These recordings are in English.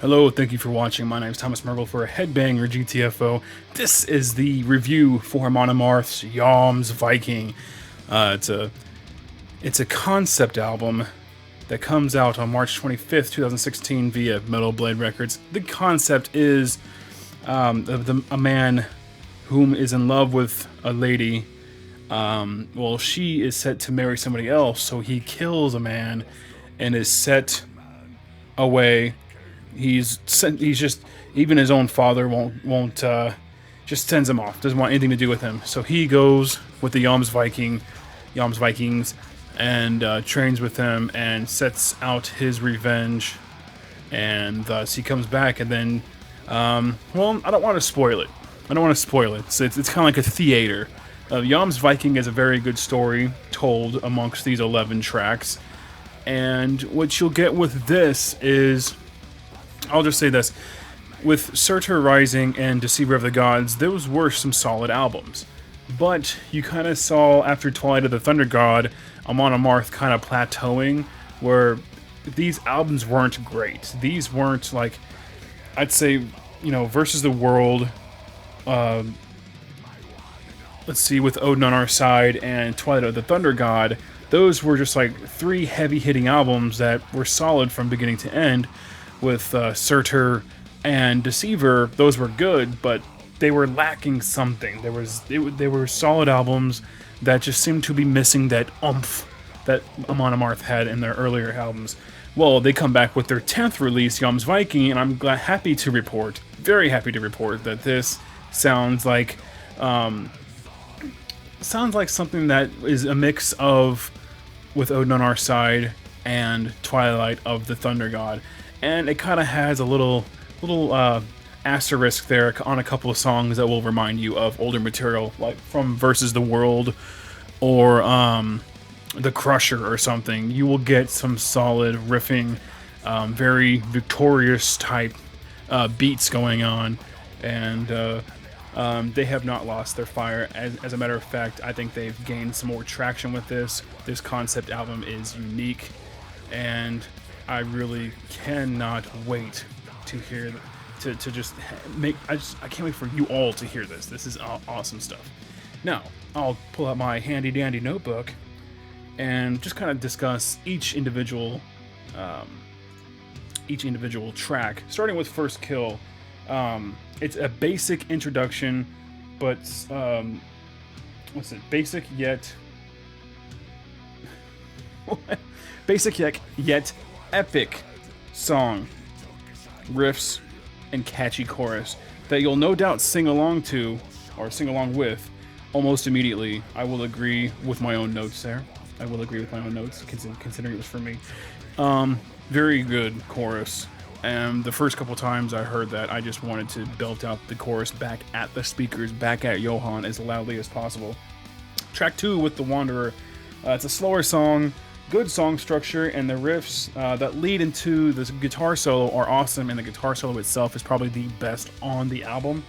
Hello, thank you for watching. My name is Thomas Mergle for Headbang or GTFO. This is the review for Amon Amarth's Jomsviking. It's a concept album that comes out on March 25th, 2016 via Metal Blade Records. The concept is a man whom is in love with a lady. Well, she is set to marry somebody else, so he kills a man and is set away. He's just, even his own father won't just sends him off. Doesn't want anything to do with him. So he goes with the Jomsvikings and trains with them and sets out his revenge. And thus he comes back and then, well, I don't want to spoil it. It's kind of like a theater. Jomsviking is a very good story told amongst these 11 tracks. And what you'll get with this is, I'll just say this, with Surtur Rising and Deceiver of the Gods, those were some solid albums. But you kind of saw, after Twilight of the Thunder God, Amon Amarth kind of plateauing, where these albums weren't great. These weren't, like, I'd say, Versus the World, let's see, with Odin on Our Side and Twilight of the Thunder God, those were just like 3 heavy-hitting albums that were solid from beginning to end. With Surtur and Deceiver, those were good, but they were lacking something. They were solid albums that just seemed to be missing that oomph that Amon Amarth had in their earlier albums. Well, they come back with their 10th release, Jomsviking, and I'm very happy to report that this sounds like something that is a mix of With Odin on Our Side and Twilight of the Thunder God. And it kind of has a little asterisk there on a couple of songs that will remind you of older material, like from Versus the World or The Crusher or something. You will get some solid riffing, very victorious type beats going on, and they have not lost their fire. As a matter of fact, I think they've gained some more traction with this. This concept album is unique, and I really cannot wait to hear, I can't wait for you all to hear this. This is awesome stuff. Now, I'll pull out my handy dandy notebook and just kind of discuss each individual track, starting with First Kill. It's a basic introduction, but basic yet epic song, riffs, and catchy chorus that you'll no doubt sing along to, or sing along with, almost immediately. I will agree with my own notes there. Considering it was for me. Very good chorus. And the first couple times I heard that, I just wanted to belt out the chorus back at the speakers, back at Johan, as loudly as possible. Track 2 with The Wanderer. It's a slower song, good song structure, and the riffs that lead into this guitar solo are awesome, and the guitar solo itself is probably the best on the album.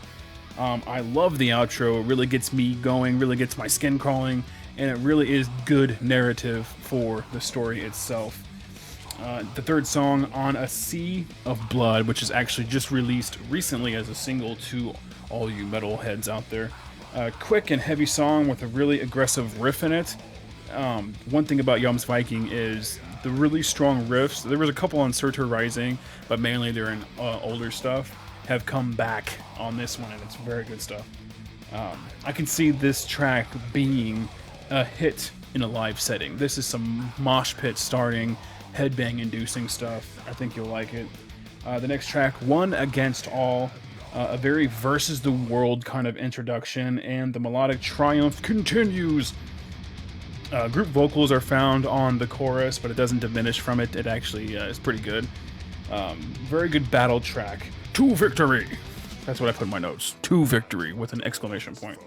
I love the outro. It really gets me going, really gets my skin crawling, and it really is good narrative for the story itself. The third song, On a Sea of Blood, which is actually just released recently as a single to all you metal heads out there. Quick and heavy song with a really aggressive riff in it. One thing about Jomsviking is the really strong riffs. There was a couple on Surtur Rising, but mainly they're in older stuff, have come back on this one, and it's very good stuff. I can see this track being a hit in a live setting. This is some mosh pit starting, headbang inducing stuff. I think you'll like it. The next track, One Against All, a very Versus the World kind of introduction, and the melodic triumph continues. Group vocals are found on the chorus, but it doesn't diminish from it. It actually is pretty good. Very good battle track. To victory! That's what I put in my notes. To victory, with an exclamation point.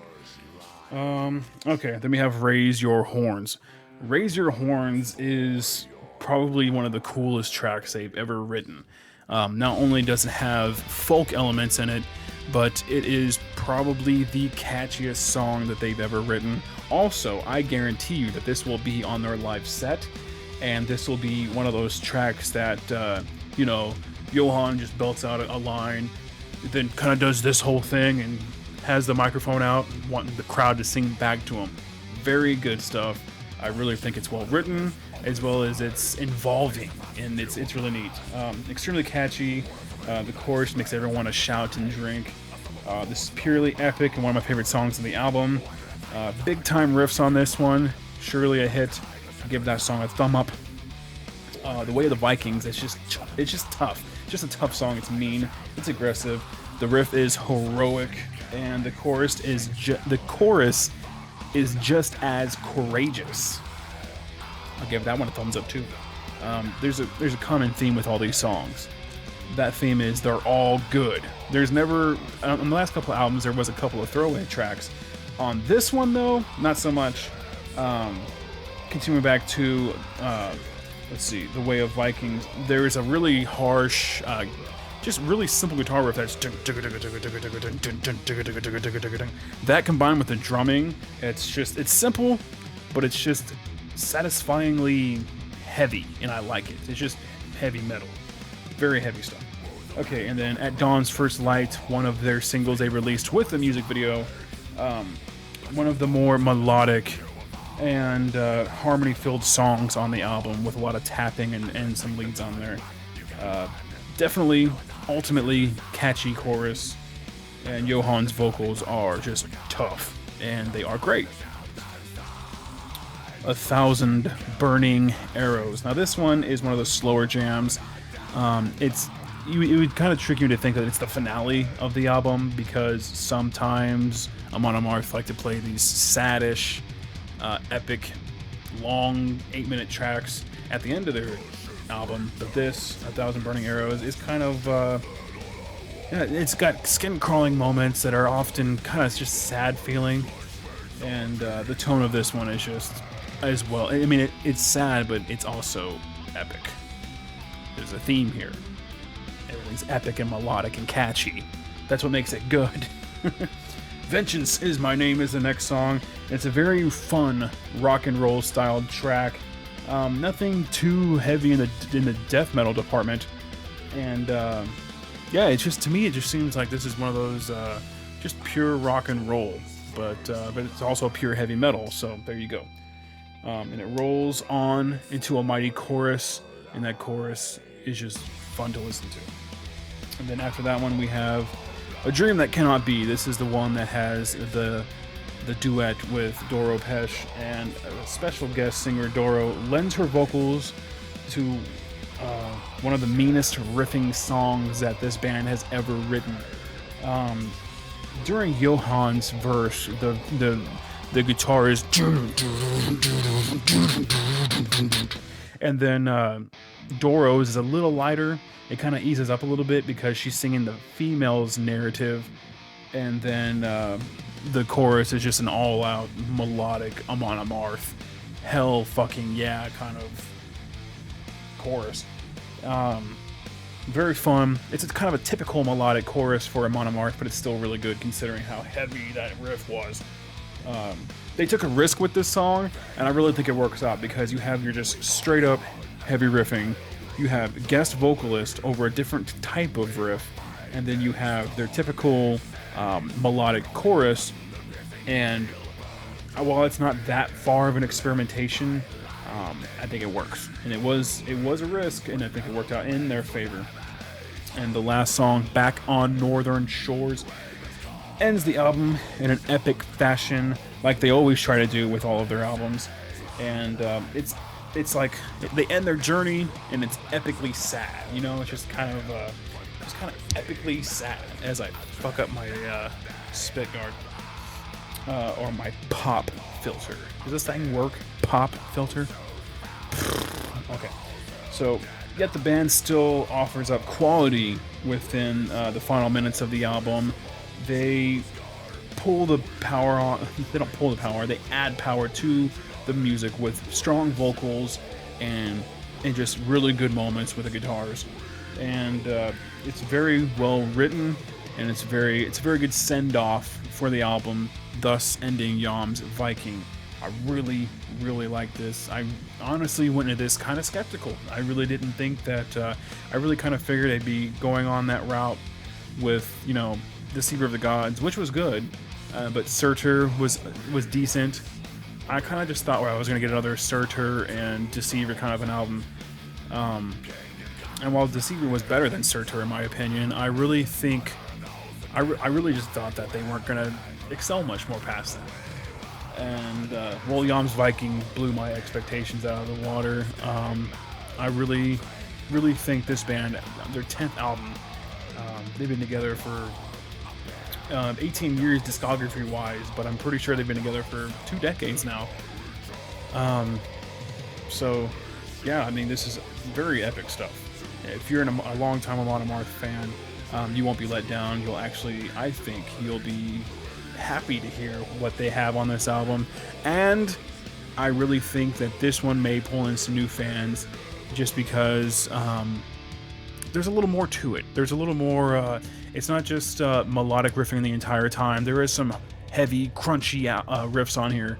Okay, then we have Raise Your Horns. Raise Your Horns is probably one of the coolest tracks they've ever written. Not only does it have folk elements in it, but it is probably the catchiest song that they've ever written. Also, I guarantee you that this will be on their live set, and this will be one of those tracks that, Johan just belts out a line, then kind of does this whole thing and has the microphone out, wanting the crowd to sing back to him. Very good stuff. I really think it's well written, as well as it's involving, and it's really neat. Extremely catchy. The chorus makes everyone want to shout and drink. This is purely epic and one of my favorite songs on the album. Big time riffs on this one. Surely a hit. Give that song a thumb up. The Way of the Vikings. It's just tough. Just a tough song. It's mean. It's aggressive. The riff is heroic, and the chorus is just as courageous. I'll give that one a thumbs up too. There's a common theme with all these songs. That theme is they're all good. There's never, on the last couple of albums, there was a couple of throwaway tracks. On this one, though, not so much. Continuing back to, let's see, The Way of Vikings, there is a really harsh, just really simple guitar riff that's that combined with the drumming, it's simple, but it's just satisfyingly heavy, and I like it. It's just heavy metal. Very heavy stuff. Okay, and then At Dawn's First Light, one of their singles they released with the music video, one of the more melodic and harmony-filled songs on the album, with a lot of tapping and some leads on there. Definitely, ultimately catchy chorus, and Johan's vocals are just tough, and they are great. 1,000 Burning Arrows. Now this one is one of the slower jams. It would kind of trick you to think that it's the finale of the album, because sometimes Amon Amarth like to play these saddish, epic, long 8-minute tracks at the end of their album. But this, 1,000 Burning Arrows, is kind of it's got skin-crawling moments that are often kind of just sad feeling, and the tone of this one is just as well. I mean, it's sad, but it's also epic. There's a theme here. Everything's epic and melodic and catchy. That's what makes it good. Vengeance Is My Name is the next song. It's a very fun rock and roll styled track. Nothing too heavy in the death metal department. And yeah, it's just, to me, it just seems like this is one of those just pure rock and roll. But it's also pure heavy metal, so there you go. And it rolls on into a mighty chorus, and that chorus is just fun to listen to. And then after that one, we have A Dream That Cannot Be. This is the one that has the duet with Doro Pesh, and a special guest singer. Doro lends her vocals to one of the meanest riffing songs that this band has ever written. During Johan's verse, the guitar is, and then Doro's is a little lighter. It kind of eases up a little bit because she's singing the female's narrative, and then the chorus is just an all-out melodic Amon Amarth, hell fucking yeah kind of chorus. Very fun. It's kind of a typical melodic chorus for Amon Amarth, but it's still really good considering how heavy that riff was. They took a risk with this song, and I really think it works out, because you have your just straight up heavy riffing, you have guest vocalist over a different type of riff, and then you have their typical melodic chorus. And while it's not that far of an experimentation, I think it works, and it was a risk, and I think it worked out in their favor. And the last song, Back on Northern Shores, ends the album in an epic fashion, like they always try to do with all of their albums. And it's like they end their journey, and it's epically sad. You know, it's just kind of epically sad as I fuck up my spit guard or my pop filter. Does this thing work? Pop filter? Okay. So, yet the band still offers up quality within the final minutes of the album. They pull the power on. They don't pull the power. They add power to the music with strong vocals and just really good moments with the guitars. And it's very well written, and it's a very good send off for the album, thus ending Jomsviking. I really, really like this. I honestly went into this kind of skeptical. I really didn't think that, I really kind of figured they'd be going on that route with, you know, Deceiver of the Gods, which was good, but Surtur was decent. I kind of just thought, well, I was going to get another Surtur and Deceiver kind of an album. And while Deceiver was better than Surtur in my opinion, I really think, I really just thought that they weren't going to excel much more past that. And well, Jomsviking blew my expectations out of the water. I really think this band, their 10th album, they've been together for 18 years discography-wise, but I'm pretty sure they've been together for 2 decades now. So, yeah, I mean, this is very epic stuff. If you're a long-time Amon Amarth fan, you won't be let down. You'll actually, I think, you'll be happy to hear what they have on this album. And I really think that this one may pull in some new fans just because there's a little more to it. There's a little more, it's not just melodic riffing the entire time. There is some heavy, crunchy riffs on here.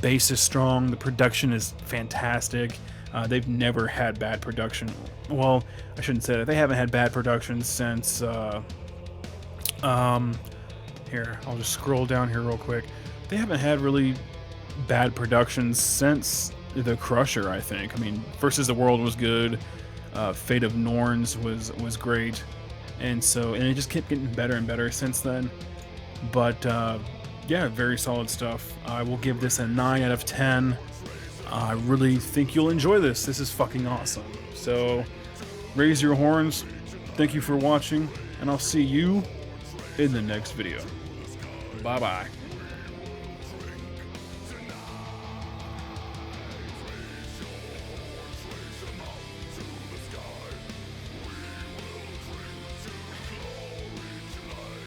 Bass is strong. The production is fantastic. They've never had bad production. Well, I shouldn't say that. They haven't had bad production since, here, I'll just scroll down here real quick. They haven't had really bad productions since The Crusher, I think. I mean, Versus the World was good. Fate of Norns was great. And it just kept getting better and better since then. But, yeah, very solid stuff. I will give this a 9 out of 10. I really think you'll enjoy this. This is fucking awesome. So, raise your horns. Thank you for watching, and I'll see you in the next video. Bye-bye.